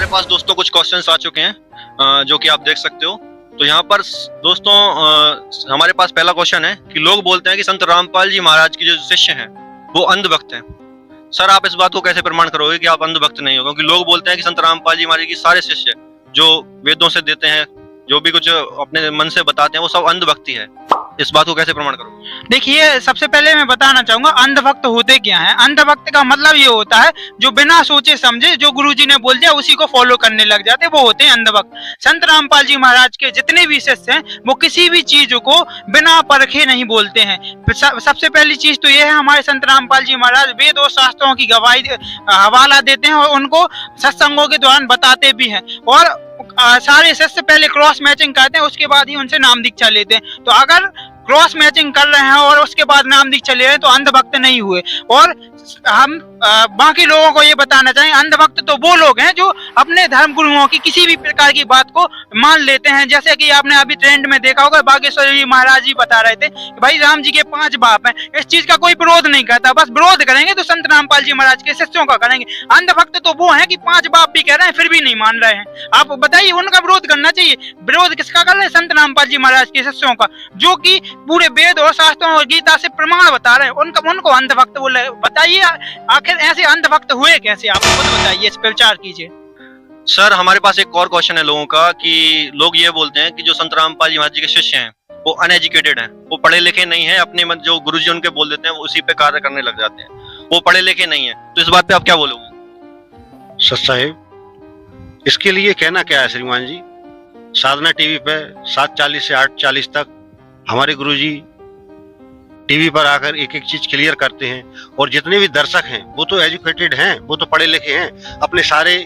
हमारे पास दोस्तों कुछ क्वेश्चंस आ चुके हैं जो कि आप देख सकते हो। तो यहाँ पर दोस्तों हमारे पास पहला क्वेश्चन है कि लोग बोलते हैं कि संत रामपाल जी महाराज के जो शिष्य हैं वो अंधभक्त हैं। सर आप इस बात को कैसे प्रमाण करोगे कि आप अंधभक्त नहीं हो? क्योंकि लोग बोलते हैं कि संत रामपाल जी महाराज के सारे शिष्य जो वेदों से देते हैं, जो भी कुछ अपने मन से बताते हैं, वो सब अंधभक्ति है। इस बात को कैसे प्रमाण करोगे? देखिए, सबसे पहले मैं बताना चाहूंगा अंधभक्त होते क्या हैं। अंधभक्त का मतलब ये होता है जो बिना सोचे समझे जो गुरुजी ने बोल दिया उसी को फॉलो करने लग जाते, वो होते हैं अंधभक्त। संत रामपाल जी महाराज के जितने भी शिष्य हैं वो किसी भी चीज को बिना परखे नहीं बोलते हैं। सबसे पहली चीज तो ये है, हमारे संत रामपाल जी महाराज वेद और शास्त्रों की गवाही हवाला देते हैं और उनको सत्संगों के दौरान बताते भी हैं। और सारे शिष्य पहले क्रॉस मैचिंग करते हैं, उसके बाद ही उनसे नाम दीक्षा लेते हैं। तो अगर क्रॉस मैचिंग कर रहे हैं और उसके बाद नाम दीक्षा ले रहे हैं तो अंधभक्त नहीं हुए। और हम बाकी लोगों को ये बताना चाहेंगे, अंधभक्त तो वो लोग हैं जो अपने धर्म गुरुओं की किसी भी प्रकार की बात को मान लेते हैं। जैसे कि आपने अभी ट्रेंड में देखा होगा, बागेश्वर जी महाराज जी बता रहे थे कि भाई राम जी के 5 बाप हैं। इस चीज का कोई विरोध नहीं करता, बस विरोध करेंगे तो संत रामपाल जी महाराज के शिष्यों का करेंगे। अंधभक्त तो वो हैं कि 5 बाप भी कह रहे हैं फिर भी नहीं मान रहे हैं। आप बताइए, उनका विरोध करना चाहिए। विरोध किसका कर रहे हैं? संत रामपाल जी महाराज के शिष्यों का, जो कि पूरे वेद और शास्त्रों और गीता से प्रमाण बता रहे हैं। उनको अंधभक्त बोले। बताइए आखिर ऐसे अंधभक्त हुए कैसे? आप खुद बताइए, इस पर विचार कीजिए। सर हमारे पास एक और क्वेश्चन है लोगों का कि लोग ये बोलते हैं कि जो संत रामपाल जी महाराज जी के शिष्य हैं वो अनएजुकेटेड हैं, वो पढ़े लिखे नहीं है, अपने मन जो गुरुजी उनके बोल देते हैं वो उसी पे कार्य करने लग जाते हैं, वो पढ़े लिखे नहीं है। तो इस बात पे आप क्या बोलोगे? सच साहेब, इसके लिए कहना क्या है श्रीमान जी। साधना टीवी पे 7:40 से 8:40 तक हमारे गुरुजी टीवी पर आकर एक एक चीज क्लियर करते हैं। और जितने भी दर्शक हैं वो तो एजुकेटेड हैं, वो तो पढ़े लिखे हैं, अपने सारे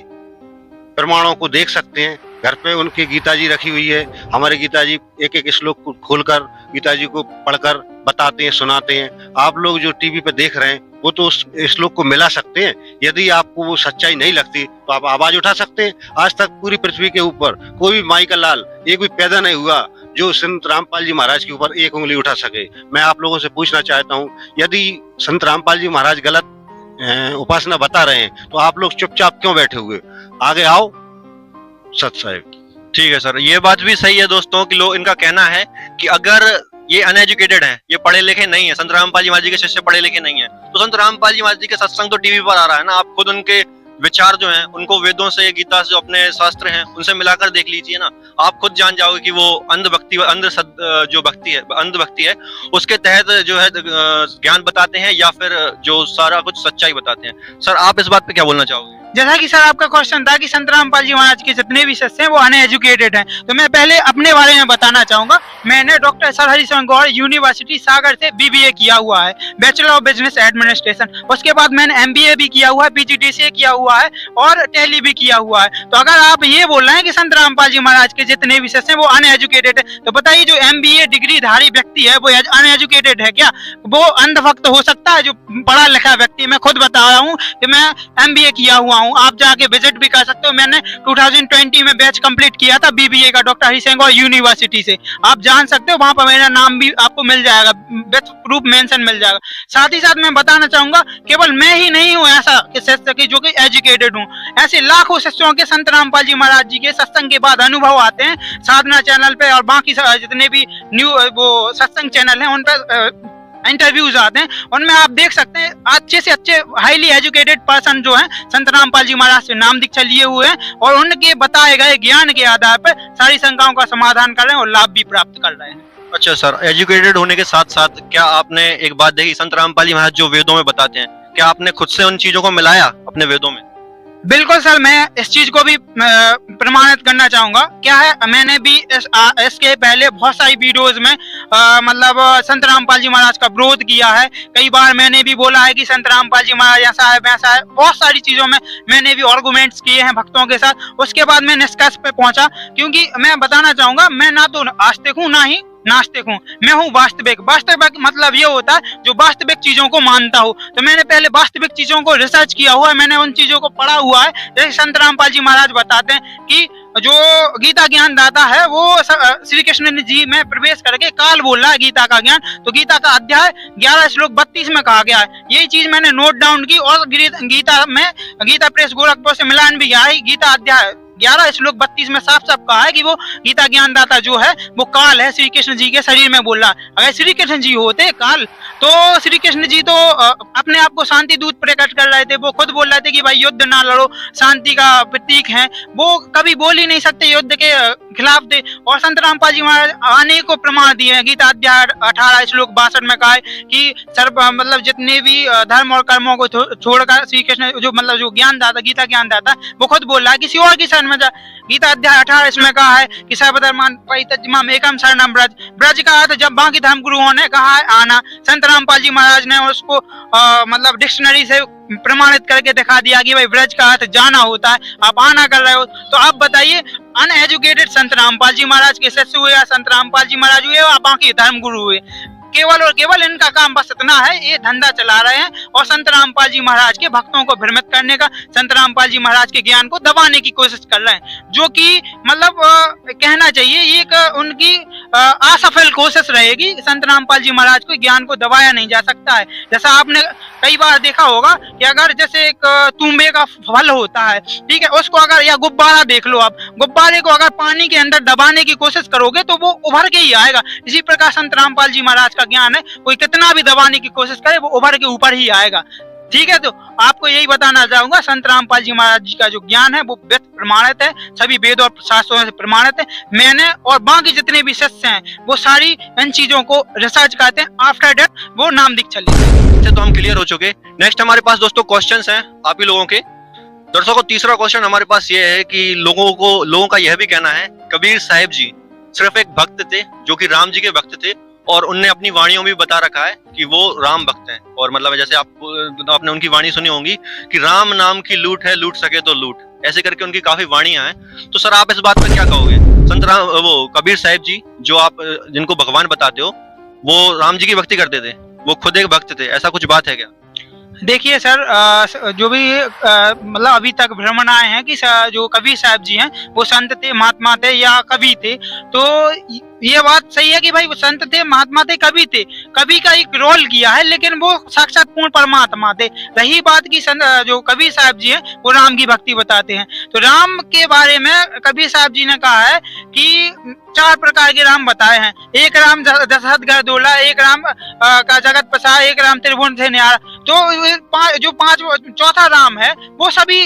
प्रमाणों को देख सकते हैं। घर पे उनकी गीता जी रखी हुई है, हमारे गीता जी एक एक श्लोक को खोलकर गीता जी को पढ़कर बताते हैं, सुनाते हैं। आप लोग जो टीवी पे देख रहे हैं वो तो उस श्लोक को मिला सकते हैं। यदि आपको वो सच्चाई नहीं लगती तो आप आवाज उठा सकते हैं। आज तक पूरी पृथ्वी के ऊपर कोई भी माई का लाल एक भी पैदा नहीं हुआ जो संत रामपाल जी महाराज के ऊपर एक उंगली उठा सके। मैं आप लोगों से पूछना चाहता हूँ, यदि संत रामपाल जी महाराज गलत उपासना बता रहे हैं तो आप लोग चुपचाप क्यों बैठे हुए? आगे आओ। सत साहेब। ठीक है सर, ये बात भी सही है दोस्तों कि लोग, इनका कहना है कि अगर ये अनएजुकेटेड हैं, ये पढ़े लिखे नहीं है, संत रामपाल जी महाराज जी के शिष्य पढ़े लिखे नहीं है, तो संत रामपाल जी महाराज जी के सत्संग तो टीवी पर आ रहा है ना। आप खुद उनके विचार जो हैं उनको वेदों से, गीता से, जो अपने शास्त्र हैं उनसे मिलाकर देख लीजिए ना। आप खुद जान जाओगे कि वो अंधभक्ति जो भक्ति है, अंधभक्ति है, उसके तहत जो है ज्ञान बताते हैं या फिर जो सारा कुछ सच्चाई बताते हैं। सर आप इस बात पे क्या बोलना चाहोगे? जैसा कि सर आपका क्वेश्चन था कि संत रामपाल जी महाराज के जितने भी शिष्य हैं वो अनएजुकेटेड हैं, तो मैं पहले अपने बारे में बताना चाहूंगा। मैंने doctor sir Harishankar Gaur university Sagar से BBA किया हुआ है, बैचलर ऑफ बिजनेस एडमिनिस्ट्रेशन। उसके बाद मैंने MBA भी किया हुआ है, PGDCA किया हुआ है और टैली भी किया हुआ है। तो अगर आप ये बोल रहे हैं कि संत रामपाल जी महाराज के जितने भी शिष्य हैं वो अनएजुकेटेड है, तो बताइए जो MBA डिग्री धारी व्यक्ति है वो अनएजुकेटेड है क्या? वो अंधभक्त हो सकता है जो पढ़ा लिखा व्यक्ति? मैं खुद बता रहा हूँ कि मैं MBA किया हुआ हूँ, आप जाके विजिट भी कर सकते हो। मैंने 2020 में बैच कंप्लीट किया था BBA का डॉक्टर हरिशंकर यूनिवर्सिटी से, आप जान सकते हो, वहां पर मेरा नाम भी आपको मिल जाएगा, विद प्रूफ मेंशन मिल जाएगा। साथ ही साथ मैं बताना चाहूंगा केवल मैं ही नहीं हूँ ऐसा शिष्य की जो कि एजुकेटेड हूँ, ऐसे लाखों शिष्यों के संत रामपाल जी महाराज जी के सत्संग के बाद अनुभव आते हैं साधना चैनल पे और बाकी जितने भी वो सत्संग चैनल हैं उन पर इंटरव्यूज आते हैं। उनमें आप देख सकते हैं अच्छे से अच्छे हाईली एजुकेटेड पर्सन जो हैं संत रामपाल जी महाराज से नाम दीक्षा लिए हुए हैं और उनके बताए गए ज्ञान के आधार पर सारी शंकाओं का समाधान कर रहे हैं और लाभ भी प्राप्त कर रहे हैं। अच्छा सर, एजुकेटेड होने के साथ साथ क्या आपने एक बात देखी, संत रामपाल जी महाराज जो वेदों में बताते हैं, क्या आपने खुद से उन चीजों को मिलाया अपने वेदों में? बिल्कुल सर, मैं इस चीज को भी प्रमाणित करना चाहूंगा। क्या है, मैंने भी इसके पहले बहुत सारी वीडियोस में मतलब संत रामपाल जी महाराज का विरोध किया है। कई बार मैंने भी बोला है कि संत रामपाल जी महाराज ऐसा है वैसा है, बहुत सारी चीजों में मैंने भी आर्गुमेंट्स किए हैं भक्तों के साथ। उसके बाद मैं निष्कर्ष पे पहुंचा, क्योंकि मैं बताना चाहूंगा मैं ना तो आस्तिक हूँ ना ही नास्तिक हूँ, मैं हूँ वास्तविक। वास्तविक मतलब ये होता है जो वास्तविक चीजों को मानता हो। तो मैंने पहले वास्तविक चीजों को रिसर्च किया हुआ है, मैंने उन चीजों को पढ़ा हुआ है। जैसे संत रामपाल जी महाराज बताते हैं कि जो गीता ज्ञान दाता है वो श्री कृष्ण जी में प्रवेश करके काल बोल रहा है गीता का ज्ञान। तो गीता का अध्याय 11 श्लोक 32 में कहा गया है। यही चीज मैंने नोट डाउन की और गीता में गीता प्रेस गोरखपुर से मिलान भी किया है। गीता अध्याय 11 श्लोक 32 में साफ साफ कहा है कि वो गीता ज्ञानदाता जो है वो काल है, श्री कृष्ण जी के शरीर में बोल रहा है। अगर श्री कृष्ण जी होते काल तो श्री कृष्ण जी तो अपने आप को शांति दूत प्रकट कर रहे थे। वो खुद बोल रहे थे कि भाई युद्ध ना लड़ो, शांति का प्रतीक है। वो कभी बोल ही नहीं सकते युद्ध के खिलाफ थे। और संत रामपाल जी महाराज अनेकों प्रमाण दिए हैं। गीता अध्याय 18 श्लोक 62 में कहा है कि सर्व मतलब जितने भी धर्म और कर्मों को छोड़कर श्री कृष्ण जो मतलब जो ज्ञानदाता गीता ज्ञानदाता वो खुद बोल रहा है किसी और की शरण में जा। गीता अध्याय 18 इसमें कहा है कि सर्वधर्मान परित्यज्य एकम शरणम ब्रज। ब्रज का अर्थ जब बाकी धर्म गुरुओं ने कहा है आना, संत रामपाल जी महाराज ने उसको मतलब डिक्शनरी से प्रमाणित करके दिखा दिया कि भाई ब्रज का अर्थ जाना होता है। आप आना कर रहे हो तो आप बताइए अनएजुकेटेड संत रामपाल जी महाराज के शिष्य हुए या संत रामपाल जी महाराज हुए या बाकी धर्म गुरु हुए, केवल और केवल इनका काम बस इतना है, ये धंधा चला रहे हैं और संत रामपाल जी महाराज के भक्तों को भ्रमित करने का, संत रामपाल जी महाराज के ज्ञान को दबाने की कोशिश कर रहे हैं। जो कि मतलब कहना चाहिए ये एक उनकी असफल कोशिश रहेगी। संत रामपाल जी महाराज को ज्ञान को दबाया नहीं जा सकता है। जैसा आपने कई बार देखा होगा कि अगर जैसे एक तुम्बे का फल होता है, ठीक है, उसको अगर या गुब्बारा देख लो आप, गुब्बारे को अगर पानी के अंदर दबाने की कोशिश करोगे तो वो उभर के ही आएगा। इसी प्रकार संत रामपाल जी महाराज का ज्ञान है, कोई कितना भी दबाने की कोशिश करे वो उभर के ऊपर ही आएगा। ठीक है, तो आपको यही बताना चाहूंगा संत रामपाल जी महाराज जी का जो ज्ञान है वो वेद प्रमाणित है, सभी वेद और शास्त्रों से प्रमाणित है। मैंने और बाकी जितने भी शिष्य हैं वो सारी इन चीजों को रिसर्च करते हैं, आफ्टर डेथ वो नाम दीक्षित लेते हैं। तो हम क्लियर हो चुके। नेक्स्ट हमारे पास दोस्तों क्वेश्चंस हैं आप ही लोगों के दर्शकों। तीसरा क्वेश्चन हमारे पास ये है कि लोगों का यह भी कहना है कबीर साहिब जी सिर्फ एक भक्त थे जो कि राम जी के भक्त थे और उनने अपनी वाणियों में बता रखा है कि वो राम भक्त हैं। और मतलब जैसे आपने उनकी वाणी सुनी होंगी कि राम नाम की लूट है, लूट सके तो लूट, ऐसे करके उनकी काफी वाणियां हैं। तो सर आप इस बात पर क्या कहोगे? संत राम वो कबीर साहिब जी जो आप जिनको भगवान बताते हो वो राम जी की भक्ति करते थे, वो खुद एक भक्त थे, ऐसा कुछ बात है क्या? देखिए सर, जो भी मतलब अभी तक भ्रमण आए हैं कि जो कबीर साहब जी हैं वो संत थे, महात्मा थे या कवि थे, तो ये बात सही है कि भाई वो संत थे, महात्मा थे, कवि थे। कवि का एक रोल किया है लेकिन वो साक्षात पूर्ण परमात्मा थे। रही बात की जो कबीर साहब जी हैं वो राम की भक्ति बताते हैं। तो राम के बारे में कबीर साहब जी ने कहा है कि 4 प्रकार के राम बताए हैं। एक राम दशरथ घर डोला, एक राम का जगत पसार, एक राम त्रिभुवन से न्यारा। तो जो चौथा राम है वो सभी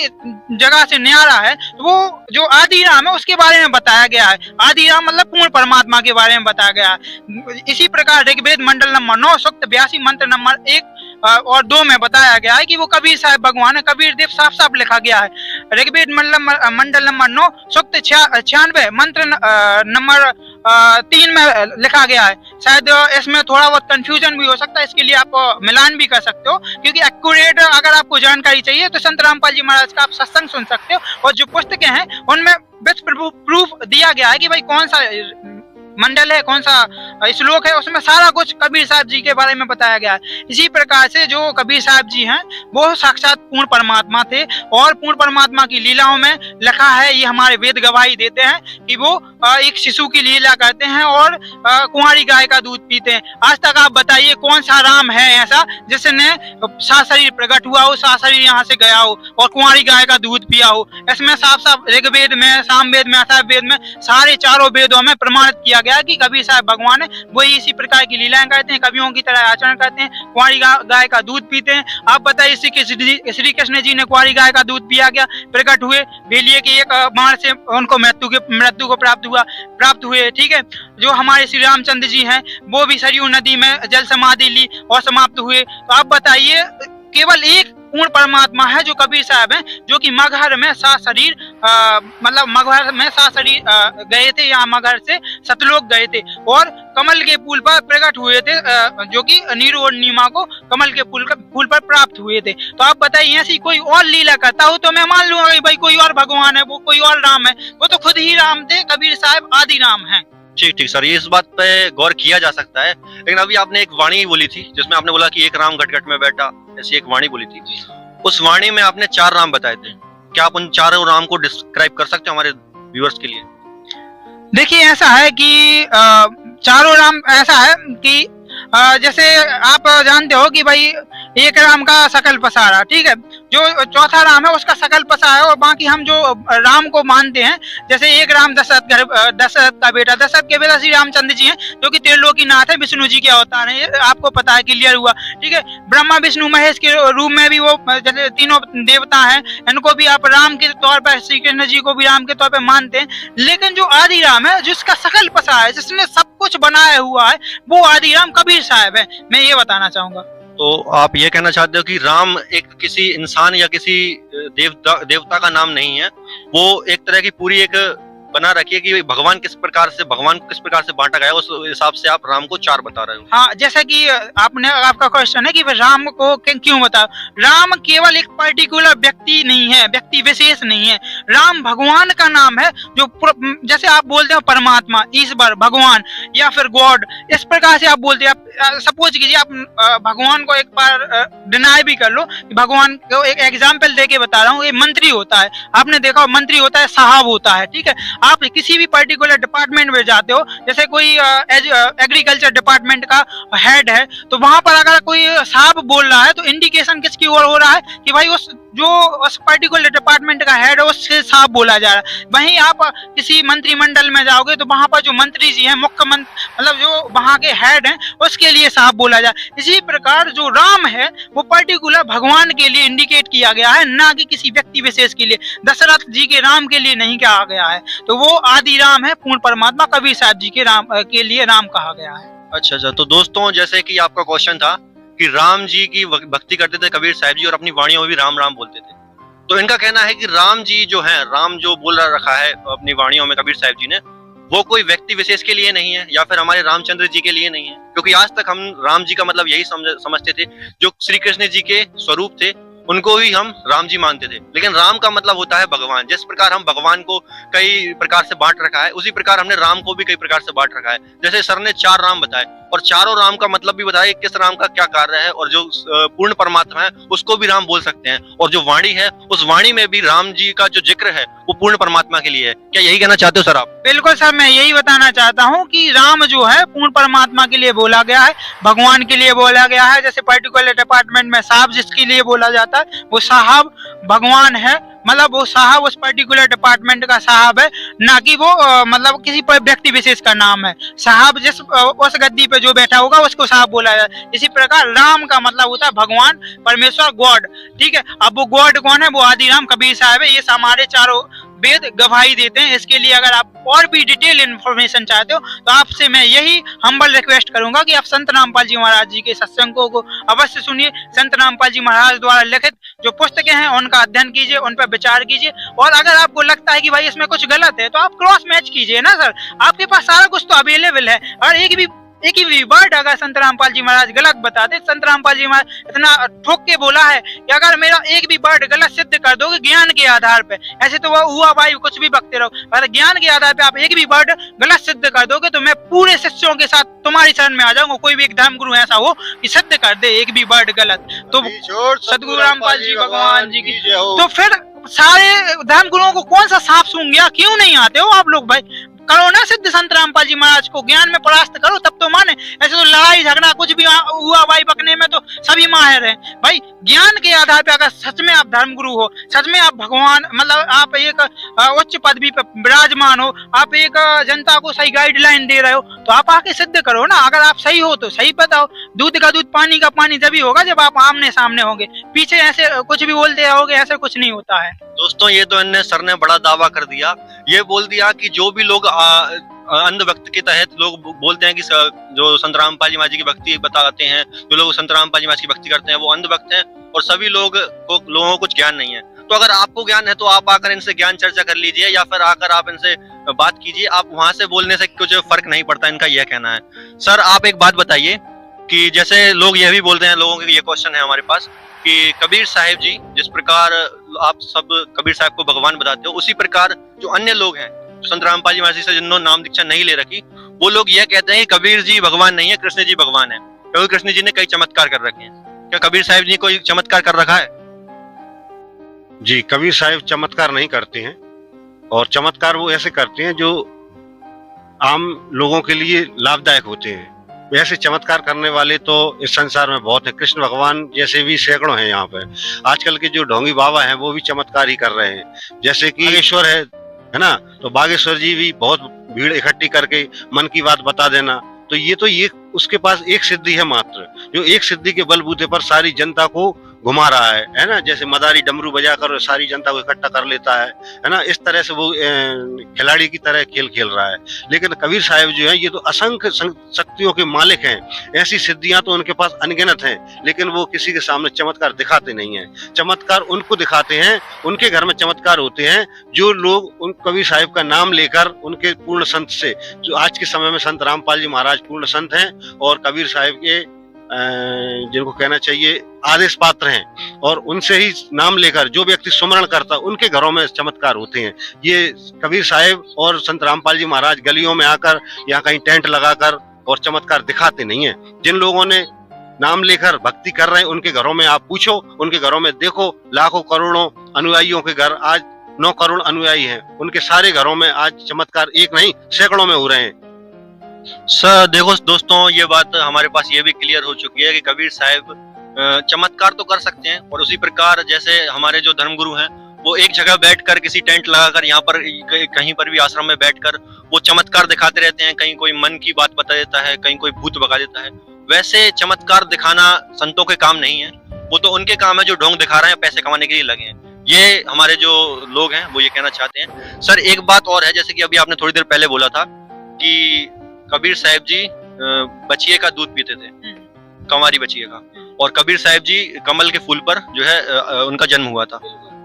जगह से न्यारा है। वो जो आदि राम है उसके बारे में बताया गया है। आदि राम मतलब पूर्ण परमात्मा के बारे में बताया गया है। इसी प्रकार ऋग्वेद मंडल नंबर 9 सूक्त 82 मंत्र नंबर 1 और 2 में बताया गया है कि वो कबीर साहब भगवान है। कबीर देव साफ साफ लिखा गया है। ऋग्वेद मंडल नंबर 9 सूक्त 96 मंत्र नंबर 3 में लिखा गया है। शायद इसमें थोड़ा बहुत कंफ्यूजन भी हो सकता है, इसके लिए आप मिलान भी कर सकते हो, क्योंकि एक्यूरेट अगर आपको जानकारी चाहिए तो संत रामपाल जी महाराज का आप सत्संग सुन सकते हो। और जो पुस्तकें हैं उनमें प्रूफ दिया गया है कि भाई कौन सा मंडल है, कौन सा श्लोक है, उसमें सारा कुछ कबीर साहब जी के बारे में बताया गया है। इसी प्रकार से जो कबीर साहब जी हैं वो साक्षात पूर्ण परमात्मा थे और पूर्ण परमात्मा की लीलाओं में लिखा है, ये हमारे वेद गवाही देते हैं कि वो एक शिशु की लीला करते हैं और कुंवारी गाय का दूध पीते हैं। आज तक आप बताइए कौन सा राम है ऐसा जिसने साशरीर प्रकट हुआ हो, साशरीर यहाँ से गया हो और कुंवारी गाय का दूध पिया हो? इसमें साफ साफ ऋग्वेद में, सामवेद में, अथर्ववेद में, सारे चारों वेदों में प्रमाणित किया गया कि कबीर साहब भगवान है वो इसी प्रकार की लीलाएं करते हैं, कवियों की तरह आचरण करते हैं, कुंवारी गाय का दूध पीते हैं। आप बताइए श्री कृष्ण जी ने कुंवारी गाय का दूध पिया गया, प्रकट हुए, बेलिए के एक बाण से उनको मृत्यु को प्राप्त हुए। ठीक है, जो हमारे श्री रामचंद्र जी हैं वो भी सरयू नदी में जल समाधि ली और समाप्त हुए। तो आप बताइए केवल एक पूर्ण परमात्मा है जो कबीर साहब हैं, जो कि मगहर में साशरीर मतलब मगहर में साशरीर गए थे या मगहर से सतलोक गए थे और कमल के फूल पर प्रकट हुए थे, जो कि नीरू और नीमा को कमल के फूल पर प्राप्त हुए थे। तो आप बताइए ऐसी कोई और लीला करता हो तो मैं मान लूंगा भाई कोई और भगवान है, वो कोई और राम है। वो तो खुद ही राम थे, कबीर साहब आदि राम है। ठीक सर, ये इस बात पे गौर किया जा सकता है। लेकिन अभी आपने एक वाणी बोली थी जिसमें आपने बोला कि एक राम घट में बैठा, ऐसी एक वाणी बोली थी। उस वाणी में आपने 4 राम बताए थे। क्या आप उन 4 राम को डिस्क्राइब कर सकते हो हमारे व्यूअर्स के लिए? देखिए ऐसा है कि चारों राम, ऐसा है कि जैसे आप जानते हो कि भाई एक राम का सकल पसारा, ठीक है, जो चौथा राम है उसका सकल पसारा है, और बाकी हम जो राम को मानते हैं, जैसे एक राम दशरथ का बेटा, दशरथ के बेटा श्री रामचंद्र जी हैं, जो कि त्रिलोकीनाथ है, विष्णु जी के अवतार हैं, आपको पता है, क्लियर हुआ, ठीक है। ब्रह्मा विष्णु महेश के रूप में भी वो जैसे तीनों देवता हैं, इनको भी आप राम के तौर पर, श्री कृष्ण जी को भी राम के तौर पर मानते हैं, लेकिन जो आदि राम है, जिसका सकल पसारा है, जिसने सब कुछ बनाया हुआ है, वो आदि राम कबीर साहब है, मैं ये बताना चाहूंगा। तो आप ये कहना चाहते हो कि राम एक किसी इंसान या किसी देवता का नाम नहीं है, वो एक तरह की पूरी एक बना रखी है कि भगवान को किस प्रकार से बांटा गया है, उस हिसाब से आप राम को 4 बता रहे हो। हाँ, जैसा कि आपका क्वेश्चन है कि राम को क्यों बताओ, राम केवल एक पर्टिकुलर व्यक्ति नहीं है, व्यक्ति विशेष नहीं है, राम भगवान का नाम है, जो जैसे आप बोलते हो परमात्मा, ईश्वर, भगवान या फिर गॉड, इस प्रकार से आप बोलते हैं। आप सपोज कीजिए, आप भगवान को एक बार डिनाई भी कर लो, भगवान को एक एग्जाम्पल देके बता रहा हूँ, ये मंत्री होता है, आपने देखा मंत्री होता है, साहब होता है, ठीक है। आप किसी भी पर्टिकुलर डिपार्टमेंट में जाते हो, जैसे कोई एग्रीकल्चर डिपार्टमेंट का हेड है, तो वहां पर अगर कोई साहब बोल रहा है, तो इंडिकेशन किसकी ओर हो रहा है कि भाई उस पर्टिकुलर डिपार्टमेंट का हेड है, उससे साहब बोला जा रहा है। वहीं आप किसी मंत्रिमंडल में जाओगे, तो वहां पर जो मंत्री जी हैं, मुख्यमंत्री, मतलब जो वहां के हेड हैं, उसके लिए साहब बोला जा रहा है। इसी प्रकार जो राम है, वो पर्टिकुलर भगवान के लिए इंडिकेट किया गया है, ना कि किसी व्यक्ति विशेष के लिए। दशरथ जी के राम के लिए नहीं कहा गया है, तो वो आदि राम है, पूर्ण परमात्मा कबीर साहब जी के राम के लिए राम कहा गया है। अच्छा, तो दोस्तों, जैसे कि आपका क्वेश्चन था कि राम जी की भक्ति करते थे कबीर साहब जी, और अपनी वाणियों में भी राम राम बोलते थे, तो इनका कहना है कि राम जी जो है, राम जो बोल रखा है अपनी वाणियों में कबीर साहब जी ने, वो कोई व्यक्ति विशेष के लिए नहीं है, या फिर हमारे रामचंद्र जी के लिए नहीं है, क्योंकि आज तक हम राम जी का मतलब यही समझते थे, जो श्री कृष्ण जी के स्वरूप थे, उनको ही हम राम जी मानते थे। लेकिन राम का मतलब होता है भगवान। जिस प्रकार हम भगवान को कई प्रकार से बांट रखा है, उसी प्रकार हमने राम को भी कई प्रकार से बांट रखा है। जैसे सर ने 4 राम बताए, और चारों राम का मतलब भी बताया किस राम का क्या कार्य है, और जो पूर्ण परमात्मा है उसको भी राम बोल सकते हैं, और जो वाणी है, उस वाणी में भी राम जी का जो जिक्र है वो पूर्ण परमात्मा के लिए है। क्या यही कहना चाहते हो सर आप? बिल्कुल सर, मैं यही बताना चाहता हूँ कि राम जो है पूर्ण परमात्मा के लिए बोला गया है, भगवान के लिए बोला गया है। जैसे पर्टिकुलर डिपार्टमेंट में साहब जिसके लिए बोला जाता है, वो साहब भगवान है, मतलब वो साहब उस पर्टिकुलर डिपार्टमेंट का साहब है, ना कि वो मतलब किसी व्यक्ति विशेष का नाम है। साहब जिस उस गद्दी पे जो बैठा होगा उसको साहब बोला जाता है। इसी प्रकार राम का मतलब होता है भगवान, परमेश्वर, गॉड, ठीक है। अब वो गॉड कौन है? वो आदि राम कबीर साहब है। ये हमारे चारों वेद गवाही देते हैं। इसके लिए अगर आप और भी डिटेल इन्फॉर्मेशन चाहते हो, तो आपसे मैं यही हम्बल रिक्वेस्ट करूंगा कि आप संत रामपाल जी महाराज जी के सत्संगों को अवश्य सुनिए। संत रामपाल जी महाराज द्वारा लिखित जो पुस्तकें हैं उनका अध्ययन कीजिए, उन पर विचार कीजिए, और अगर आपको लगता है कि भाई इसमें कुछ गलत है, तो आप क्रॉस मैच कीजिए ना सर। आपके पास सारा कुछ तो अवेलेबल है, और एक ही वर्ड अगर संत रामपाल जी महाराज गलत बताते, संत रामपाल जी महाराज इतना ठोक के बोला है कि अगर मेरा एक भी वर्ड गलत सिद्ध कर दोगे ज्ञान के आधार पे, ऐसे तो वो हुआ भाई कुछ भी बकते रहो, अगर ज्ञान के आधार पे आप एक भी वर्ड गलत सिद्ध कर दोगे, तो मैं पूरे शिष्यों के साथ तुम्हारी शरण में आ जाऊंगा। कोई भी एक धर्म गुरु ऐसा हो कि सिद्ध कर दे एक भी वर्ड गलत, तो सदगुरु रामपाल जी भगवान जी की। तो फिर सारे धर्म गुरुओं को कौन सा सांप सूंघ गया? क्यों नहीं आते हो आप लोग भाई? करो ना सिद्ध संत रामपाल जी महाराज को, ज्ञान में परास्त करो, तब तो माने। ऐसे तो लड़ाई झगड़ा कुछ भी हुआ भाई बकने में तो सभी माहिर हैं भाई। ज्ञान के आधार पे अगर सच में आप धर्मगुरु हो, सच में आप भगवान, मतलब आप एक उच्च पदवी पे विराजमान हो, आप एक जनता को सही गाइडलाइन दे रहे हो, तो आप आके सिद्ध करो ना। अगर आप सही हो तो सही बताओ। दूध का दूध पानी का पानी तभी होगा जब आप आमने सामने होंगे। पीछे ऐसे कुछ भी बोलते रहोगे, ऐसे कुछ नहीं होता है। दोस्तों, ये तो इनने सर ने बड़ा दावा कर दिया। ये बोल दिया कि जो भी लोग अंध भक्त के तहत लोग बोलते हैं कि जो संत रामपाल जी महाराज की भक्ति बताते हैं, जो लोग संत रामपाल जी महाराज की भक्ति करते हैं, वो अंध भक्त हैं, और सभी लोगों को कुछ ज्ञान नहीं है। तो अगर आपको ज्ञान है तो आप आकर इनसे ज्ञान चर्चा कर लीजिए, या फिर आकर आप इनसे बात कीजिए। आप वहां से बोलने से कुछ फर्क नहीं पड़ता, इनका यह कहना है। सर, आप एक बात बताइए कि जैसे लोग यह भी बोलते हैं, लोगों के ये क्वेश्चन है हमारे पास कि कबीर साहिब जी, जिस प्रकार आप सब कबीर साहब को भगवान बताते हो, उसी प्रकार जो अन्य लोग हैं संत रामपाल जी महाराज जी से जिन्होंने नाम दीक्षा नहीं ले रखी, वो लोग यह कहते हैं कि कबीर जी भगवान नहीं है, कृष्ण जी भगवान है, क्योंकि कृष्ण जी ने कई चमत्कार कर रखे हैं। क्या कबीर साहिब जी कोई चमत्कार कर रखा है? जी, कबीर साहिब चमत्कार नहीं करते हैं। और चमत्कार वो ऐसे करते हैं जो आम लोगों के लिए लाभदायक होते हैं। ऐसे चमत्कार करने वाले तो इस संसार में बहुत है। कृष्ण भगवान जैसे भी सैकड़ों हैं यहाँ पे। आजकल के जो ढोंगी बाबा हैं वो भी चमत्कार ही कर रहे हैं। जैसे कि बागेश्वर है ना, तो बागेश्वर जी भी बहुत भीड़ इकट्ठी करके मन की बात बता देना, तो ये उसके पास एक सिद्धि है मात्र, जो एक सिद्धि के बलबूते पर सारी जनता को घुमा रहा है ना। जैसे मदारी डमरू बजाकर सारी जनता को इकट्ठा कर लेता है ना। इस तरह से वो खिलाड़ी की तरह खेल खेल रहा है। लेकिन कबीर साहब जो है ये तो असंख्य शक्तियों के मालिक हैं। ऐसी सिद्धियां तो उनके पास अनगिनत हैं, लेकिन वो किसी के सामने चमत्कार दिखाते नहीं हैं। चमत्कार उनको दिखाते हैं, उनके घर में चमत्कार होते हैं जो लोग उन कबीर साहब का नाम लेकर उनके पूर्ण संत से, जो आज के समय में संत रामपाल जी महाराज पूर्ण संत हैं और कबीर साहब के जिनको कहना चाहिए आदेश पात्र हैं, और उनसे ही नाम लेकर जो व्यक्ति सुमरण करता उनके घरों में चमत्कार होते हैं। ये कबीर साहब और संत रामपाल जी महाराज गलियों में आकर यहाँ कहीं टेंट लगाकर और चमत्कार दिखाते नहीं है। जिन लोगों ने नाम लेकर भक्ति कर रहे हैं उनके घरों में आप पूछो, उनके घरों में देखो, लाखों करोड़ों अनुयायियों के घर, आज 9 करोड़ अनुयायी हैं, उनके सारे घरों में आज चमत्कार एक नहीं सैकड़ों में हो रहे हैं। सर देखो दोस्तों, ये बात हमारे पास ये भी क्लियर हो चुकी है कि कबीर साहब चमत्कार तो कर सकते हैं, और उसी प्रकार जैसे हमारे जो धर्मगुरु हैं वो एक जगह बैठकर किसी टेंट लगाकर यहाँ पर कहीं पर भी आश्रम में बैठकर वो चमत्कार दिखाते रहते हैं। कहीं कोई मन की बात बता देता है, कहीं कोई भूत भगा देता है। वैसे चमत्कार दिखाना संतों के काम नहीं है, वो तो उनके काम है जो ढोंग दिखा रहे हैं, पैसे कमाने के लिए लगे हैं। ये हमारे जो लोग हैं वो ये कहना चाहते हैं। सर एक बात और है, जैसे कि अभी आपने थोड़ी देर पहले बोला था कि कबीर साहब जी बछिए का दूध पीते थे, कंवारी बछिए का, और कबीर साहब जी कमल के फूल पर जो है उनका जन्म हुआ था।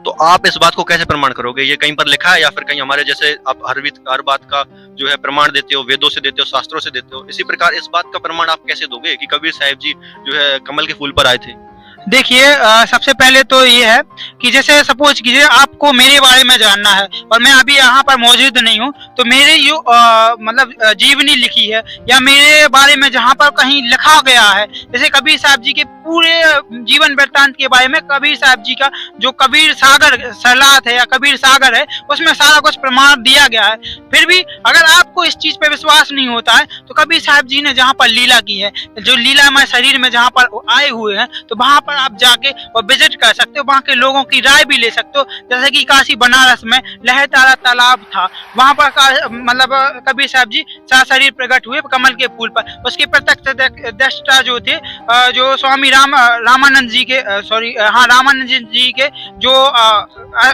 तो आप इस बात को कैसे प्रमाण करोगे? ये कहीं पर लिखा है या फिर कहीं हमारे जैसे आप हर बात का जो है प्रमाण देते हो, वेदों से देते हो, शास्त्रों से देते हो, इसी प्रकार इस बात का प्रमाण आप कैसे दोगे कि कबीर साहब जी जो है कमल के फूल पर आए थे? देखिए, सबसे पहले तो ये है कि जैसे सपोज कीजिए आपको मेरे बारे में जानना है और मैं अभी यहाँ पर मौजूद नहीं हूँ, तो मेरे जो मतलब जीवनी लिखी है या मेरे बारे में जहाँ पर कहीं लिखा गया है, जैसे कबीर साहब जी के पूरे जीवन वृत्तांत के बारे में, कबीर साहब जी का जो कबीर सागर सलात है या कबीर सागर है, उसमें सारा कुछ प्रमाण दिया गया है। फिर भी अगर आपको इस चीज पे विश्वास नहीं होता है तो कबीर साहब जी ने जहाँ पर लीला की है, जो लीलामय शरीर में जहाँ पर आए हुए हैं, तो वहां पर आप जाके और विजिट कर सकते हो, वहां के लोगों की राय भी ले सकते हो। जैसे कि काशी बनारस में लहरतारा तालाब था, वहां पर मतलब कबीर साहब जी शरीर प्रकट हुए कमल के फूल पर। उसके प्रत्यक्ष दृष्टा जो थे, जो स्वामी रामानंद जी के रामानंद जी के जो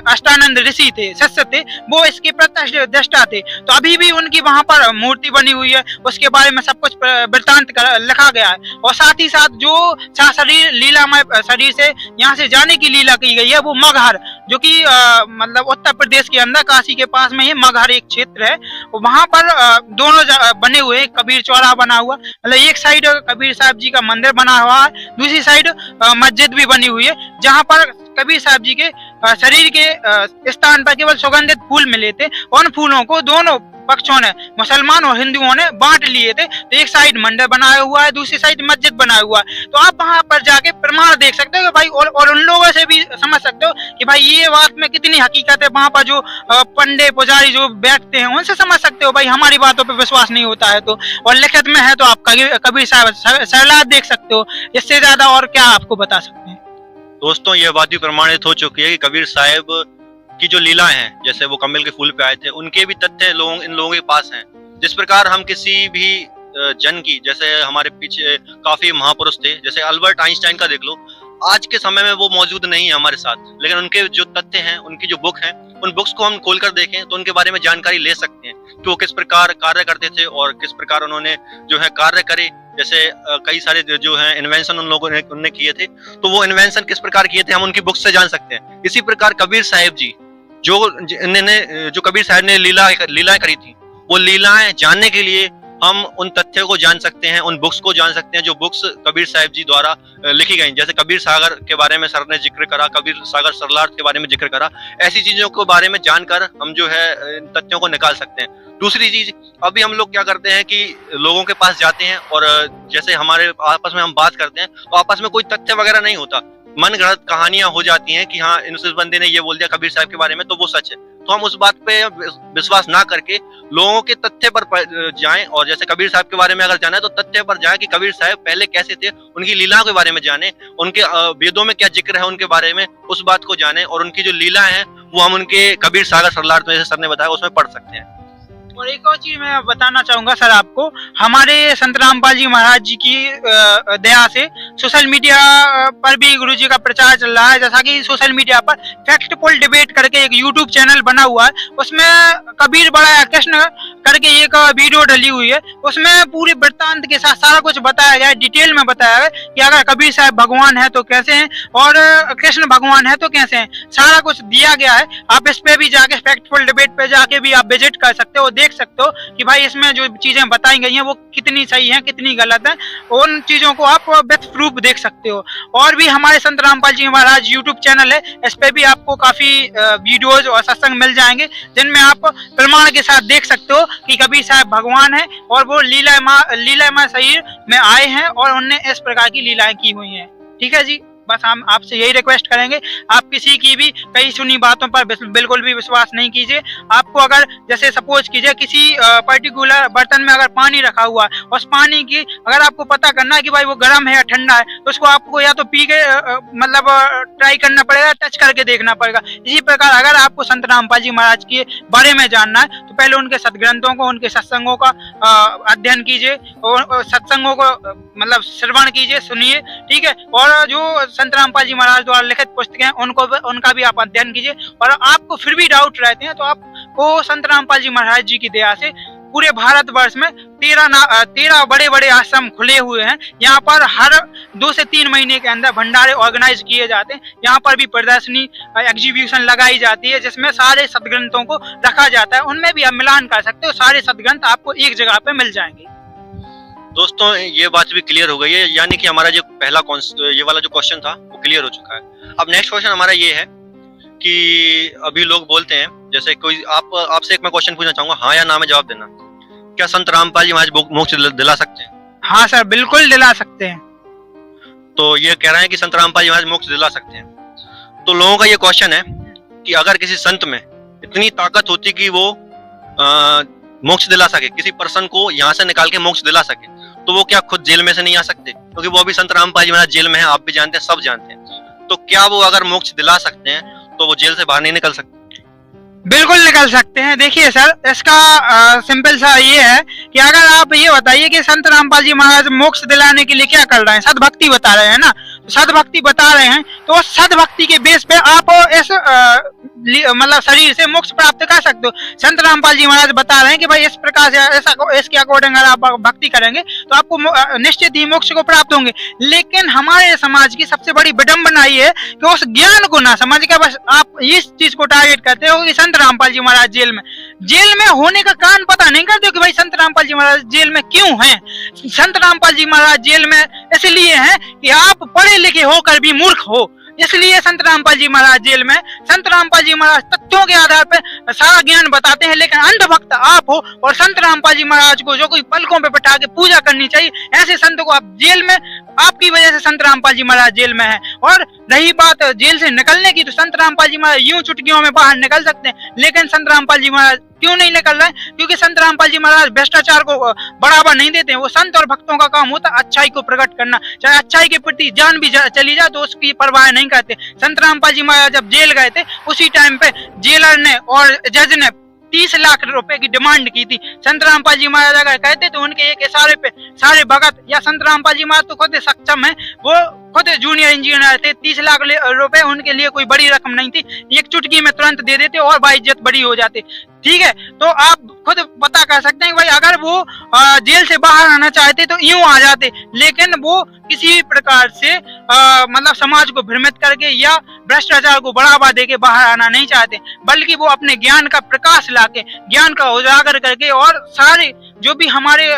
अष्टानंद ऋषि थे, शिष्य थे, वो इसके प्रत्यक्ष दृष्टा थे। तो अभी भी उनकी वहां पर मूर्ति बनी हुई है, उसके बारे में सब कुछ वृत्तांत लिखा गया है। और साथ ही साथ जो शरीर लीलामय शरीर से यहाँ से जाने की लीला की गई है, वो मगहर, जो कि मतलब उत्तर प्रदेश के अंदर काशी के पास में ही मगहर एक क्षेत्र है, वहां पर दोनों बने हुए, कबीर चौराहा बना हुआ, मतलब एक साइड कबीर साहब जी का मंदिर बना हुआ है, दूसरी साइड मस्जिद भी बनी हुई है, जहाँ पर कबीर साहब जी के शरीर के स्थान पर केवल सुगंधित फूल मिले थे। उन फूलों को दोनों पक्षों ने, मुसलमान और हिंदुओं ने बांट लिए थे। तो एक साइड मंदिर बनाया हुआ है, दूसरी साइड मस्जिद बनाया हुआ है। तो आप वहां पर जाके प्रमाण देख सकते हो कि भाई, और उन लोगों से भी समझ सकते हो कि भाई ये बात में कितनी हकीकत है। वहां पर जो पंडे पुजारी जो बैठते हैं उनसे समझ सकते हो भाई, हमारी बातों पर विश्वास नहीं होता है तो, और लिखित में है तो आप कबीर साहब सरलाद देख सकते हो। इससे ज्यादा और क्या आपको बता सकते हैं? दोस्तों ये बात भी प्रमाणित हो चुकी है कि कबीर साहब की जो लीला है, जैसे वो कमल के फूल पे आए थे, उनके भी तथ्य इन लोगों के पास हैं। जिस प्रकार हम किसी भी जन की, जैसे हमारे पीछे काफी महापुरुष थे, जैसे अल्बर्ट आइंस्टाइन का देख लो, आज के समय में वो मौजूद नहीं है हमारे साथ, लेकिन उनके जो तथ्य हैं, उनकी जो बुक है, उन बुक्स को हम खोलकर देखें तो उनके बारे में जानकारी ले सकते हैं कि वो किस प्रकार कार्य करते थे और किस प्रकार उन्होंने जो है कार्य करे। जैसे कई सारे जो है इन्वेंशन उन लोगों ने उनने किए थे, तो वो इन्वेंशन किस प्रकार किए थे हम उनकी बुक्स से जान सकते हैं। इसी प्रकार कबीर साहब जी जो कबीर साहब ने लीलाएं करी थी, वो लीलाएं जानने के लिए हम उन तथ्यों को जान सकते हैं, उन बुक्स को जान सकते हैं जो बुक्स कबीर साहब जी द्वारा लिखी गई। जैसे कबीर सागर के बारे में सर ने जिक्र करा, कबीर सागर सरलार्थ के बारे में जिक्र करा, ऐसी चीजों के बारे में जानकर हम जो है इन तथ्यों को निकाल सकते हैं। दूसरी चीज, अभी हम लोग क्या करते हैं कि लोगों के पास जाते हैं और जैसे हमारे आपस में हम बात करते हैं तो आपस में कोई तथ्य वगैरह नहीं होता, मन गढ़ंत कहानियां हो जाती हैं कि हाँ इस बंदे ने ये बोल दिया कबीर साहब के बारे में तो वो सच है। तो हम उस बात पे विश्वास ना करके लोगों के तथ्य पर जाएं, और जैसे कबीर साहब के बारे में अगर जाना है तो तथ्य पर जाएं कि कबीर साहब पहले कैसे थे, उनकी लीलाओं के बारे में जाने, उनके वेदों में क्या जिक्र है उनके बारे में, उस बात को जाने, और उनकी जो लीला है वो हम उनके कबीर सागर सरलार्थ में, जैसे सर ने बताया, उसमें पढ़ सकते हैं। और एक और चीज मैं बताना चाहूंगा सर आपको, हमारे संत रामपाल जी महाराज जी की दया से सोशल मीडिया पर भी गुरु जी का प्रचार चल रहा है। जैसा कि सोशल मीडिया पर फैक्टफुल डिबेट करके एक यूट्यूब चैनल बना हुआ है, उसमें कबीर बड़ा कृष्ण करके एक वीडियो डली हुई है। उसमें पूरी वृत्तांत के साथ सारा कुछ बताया गया है, डिटेल में बताया गया है कि अगर कबीर साहब भगवान है तो कैसे हैं और कृष्ण भगवान है तो कैसे हैं, सारा कुछ दिया गया है। आप इस पे भी जाके फैक्टफुल डिबेट पे जाके भी आप विजिट कर सकते हो, देख सकते हो कि भाई इसमें जो चीजें बताई गई हैं वो कितनी सही हैं, कितनी गलत है। उन चीजों को आप विथ प्रूफ देख सकते हो। और भी हमारे संत रामपाल जी महाराज यूट्यूब चैनल है, इस पे भी आपको काफी वीडियोज और सत्संग मिल जाएंगे जिनमें आप प्रमाण के साथ देख सकते हो कि कबीर साहब भगवान है और वो लीलामय शरीर में आए हैं और उनने इस प्रकार की लीलाएं की हुई हैं। ठीक है जी, बस हम आपसे यही रिक्वेस्ट करेंगे, आप किसी की भी कई सुनी बातों पर बिल्कुल भी विश्वास नहीं कीजिए। आपको अगर जैसे सपोज कीजिए किसी पर्टिकुलर बर्तन में अगर पानी रखा हुआ है, उस पानी की अगर आपको पता करना है कि भाई वो गर्म है या ठंडा है, तो उसको आपको या तो पी के मतलब ट्राई करना पड़ेगा, टच करके देखना पड़ेगा। इसी प्रकार अगर आपको संत रामपाल जी महाराज के बारे में जानना है तो पहले उनके सदग्रंथों को, उनके सत्संगों का अध्ययन कीजिए और सत्संगों को मतलब श्रवण कीजिए, सुनिए। ठीक है, और जो संत रामपाल जी महाराज द्वारा लिखित पुस्तकें हैं उनका भी आप अध्ययन कीजिए। और आपको फिर भी डाउट रहते हैं तो आपको संत रामपाल जी महाराज जी की दया से पूरे भारतवर्ष में 13 बड़े बड़े आश्रम खुले हुए हैं। यहाँ पर हर 2 से 3 महीने के अंदर भंडारे ऑर्गेनाइज किए जाते हैं। यहाँ पर भी प्रदर्शनी, एग्जीबिशन लगाई जाती है जिसमें सारे सदग्रंथों को रखा जाता है। उनमें भी आप मिलान कर सकते हो, सारे सदग्रंथ आपको एक जगह पे मिल जाएंगे। दोस्तों ये बात भी क्लियर हो गई है, यानी कि हमारा जो पहला ये वाला जो क्वेश्चन था वो क्लियर हो चुका है। अब नेक्स्ट क्वेश्चन हमारा ये है कि अभी लोग बोलते हैं, जैसे कोई आपसे एक मैं क्वेश्चन पूछना चाहूंगा, हाँ या ना में जवाब देना, क्या संत रामपाल जी महाराज मोक्ष दिला सकते हैं? हाँ सर, बिल्कुल दिला सकते हैं। तो ये कह रहे हैं कि संत रामपाल जी महाराज मोक्ष दिला सकते हैं। तो लोगों का ये क्वेश्चन है कि अगर किसी संत में इतनी ताकत होती कि वो मोक्ष दिला सके, किसी पर्सन को यहाँ से निकाल के मोक्ष दिला सके, तो वो क्या खुद जेल में से नहीं आ सकते? क्योंकि वो अभी संत रामपाल जी महाराज जेल में है, आप भी जानते हैं, सब जानते हैं। तो क्या वो अगर मोक्ष दिला सकते हैं तो वो जेल से बाहर नहीं निकल सकते? बिल्कुल निकल सकते हैं। देखिए सर, इसका सिंपल सा ये है कि अगर आप ये बताइए कि संत रामपाल जी महाराज मोक्ष दिलाने के लिए क्या कर रहे हैं, सदभक्ति बता रहे हैं ना, सदभक्ति बता रहे हैं, तो सदभक्ति के बेस पे आप इस मतलब शरीर से मोक्ष प्राप्त कर सकते हो। संत रामपाल जी महाराज बता रहे हैं कि भाई इस प्रकार से इसके अकॉर्डिंग अगर आप भक्ति करेंगे तो आपको निश्चित ही मोक्ष को प्राप्त होंगे। लेकिन हमारे समाज की सबसे बड़ी विडंबना ये है कि उस ज्ञान को ना समझ के बस आप इस चीज को टारगेट करते हो कि संत रामपाल जी महाराज जेल में होने का कारण पता नहीं करते हो कि भाई संत रामपाल जी महाराज जेल में क्यों हैं। संत रामपाल जी महाराज जेल में इसलिए हैं कि आप पढ़े लिखे होकर भी मूर्ख हो, इसलिए संत रामपाल जी महाराज जेल में। संत रामपाल जी महाराज तथ्यों के आधार पर सारा ज्ञान बताते हैं, लेकिन अंधभक्त आप हो और संत रामपाल जी महाराज को जो कोई पलकों पे बैठा के पूजा करनी चाहिए, ऐसे संत को आप जेल में, आपकी वजह से संत रामपाल जी महाराज जेल में है। और रही बात जेल से निकलने की, तो संत रामपाल जी महाराज यूं चुटकियों में बाहर निकल सकते हैं, लेकिन संत रामपाल जी महाराज क्यों नहीं निकल रहे हैं? क्योंकि संत रामपाल जी महाराज भ्रष्टाचार को बढ़ावा नहीं देते हैं। वो संत और भक्तों का काम होता है अच्छाई को प्रकट करना, चाहे अच्छाई के प्रति जान भी चली जाए तो उसकी परवाह नहीं करते। संत रामपाल जी महाराज जब जेल गए थे, उसी टाइम पे जेलर ने और जज ने 30 लाख रुपए की डिमांड की थी। संत रामपाल जी महाराज अगर कहते तो उनके एक इशारे पे सारे भगत, या संत रामपाल जी महाराज तो खुद सक्षम है, वो खुद जूनियर इंजीनियर थे, 30 लाख रुपए उनके लिए कोई बड़ी रकम नहीं थी, एक चुटकी में तुरंत दे देते और बाइज्जत बड़ी हो जाती। ठीक है, तो आप खुद पता कर सकते हैं कि भाई अगर वो जेल से बाहर आना चाहते तो यूं आ जाते, लेकिन वो किसी प्रकार से मतलब समाज को भ्रमित करके या भ्रष्टाचार को बढ़ावा देके बाहर आना नहीं चाहते, बल्कि वो अपने ज्ञान का प्रकाश लाके, ज्ञान का उजागर करके, और सारे जो भी हमारे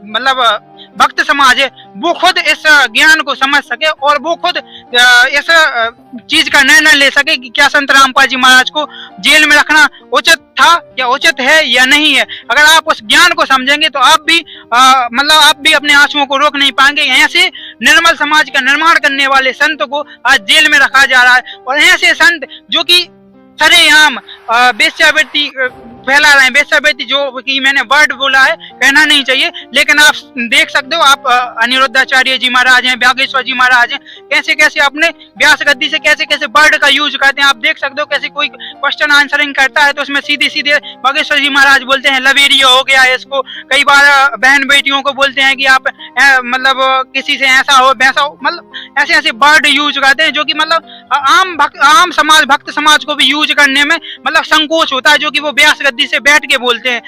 मतलब भक्त समाज है वो खुद इस ज्ञान को समझ सके और वो खुद इस चीज का निर्णय ले सके कि क्या संत रामपाल जी महाराज को जेल में रखना उचित था या उचित है या नहीं है। अगर आप उस ज्ञान को समझेंगे तो आप भी मतलब आप भी अपने आंसुओं को रोक नहीं पाएंगे। ऐसे निर्मल समाज का निर्माण करने वाले संत को आज जेल में रखा जा रहा है, और ऐसे संत जो कि सरेआम वेश्यावृत्ति फैला रहे हैं। वेश्यावृत्ति जो कि मैंने वर्ड बोला है, कहना नहीं चाहिए, लेकिन आप देख सकते हो, आप अनिरुद्धाचार्य जी महाराज हैं, बागेश्वर जी महाराज हैं, कैसे कैसे अपने व्यास गद्दी से कैसे कैसे वर्ड का यूज करते हैं। आप देख सकते हो कैसे कोई क्वेश्चन आंसरिंग करता है तो उसमें सीधे सीधे बागेश्वर जी महाराज बोलते हैं लवेरिया हो गया है इसको। कई बार बहन बेटियों को बोलते हैं कि आप मतलब किसी से ऐसा हो वैसा हो, मतलब ऐसे ऐसे वर्ड यूज करते हैं जो कि मतलब आम समाज, भक्त समाज को भी यूज करने में मतलब संकोच होता है, जो कि वो व्यास गद्दी से बैठ के बोलते हैं।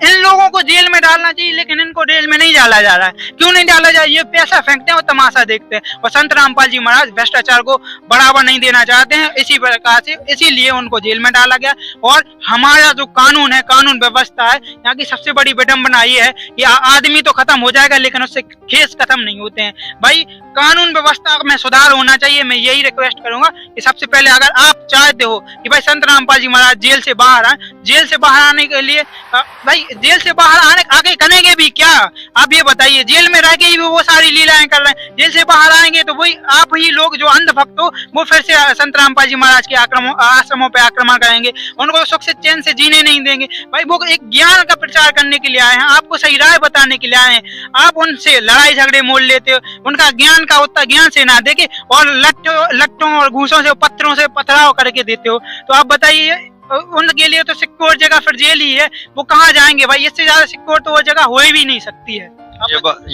इन लोगों को जेल में डालना चाहिए, लेकिन इनको जेल में नहीं डाला जा रहा है। क्यों नहीं डाला जा रहा है? ये पैसा फेंकते हैं और तमाशा देखते हैं, और संत रामपाल जी महाराज भ्रष्टाचार को बढ़ावा नहीं देना चाहते हैं, इसी प्रकार से इसीलिए उनको जेल में डाला गया। और हमारा जो कानून है, कानून व्यवस्था है, यहाँ की सबसे बड़ी विडंबना ये है कि आदमी तो खत्म हो जाएगा लेकिन उससे केस खत्म नहीं होते हैं। भाई कानून व्यवस्था में सुधार होना चाहिए। मैं यही रिक्वेस्ट करूंगा कि सबसे पहले अगर आप चाहते हो कि भाई संत रामपाल जी महाराज जेल से बाहर आए, जेल से बाहर आने के लिए भाई जेल से बाहर आगे करेंगे भी क्या, आप ये बताइए। जेल में रह के ही वो सारी लीलाएं कर रहे हैं, जेल से बाहर आएंगे तो वही आप ही लोग जो अंधभक्त हो वो फिर से संत रामपाल जी महाराज के आश्रमों पे आक्रमण करेंगे, उनको सुख से चैन से जीने नहीं देंगे। भाई वो एक ज्ञान का प्रचार करने के लिए आए हैं, आपको सही राय बताने के लिए आए हैं, आप उनसे लड़ाई झगड़े मोल लेते हो, उनका ज्ञान का उतना ज्ञान से ना देके और लट्टों और घूसों से पत्थरों से पथराव करके देते हो। तो आप बताइए, उनके लिए तो सिक्योर जगह फिर जेल ही है, वो कहाँ जाएंगे भाई? इससे ज्यादा सिक्योर तो वो जगह हो ही भी नहीं सकती है। ये बात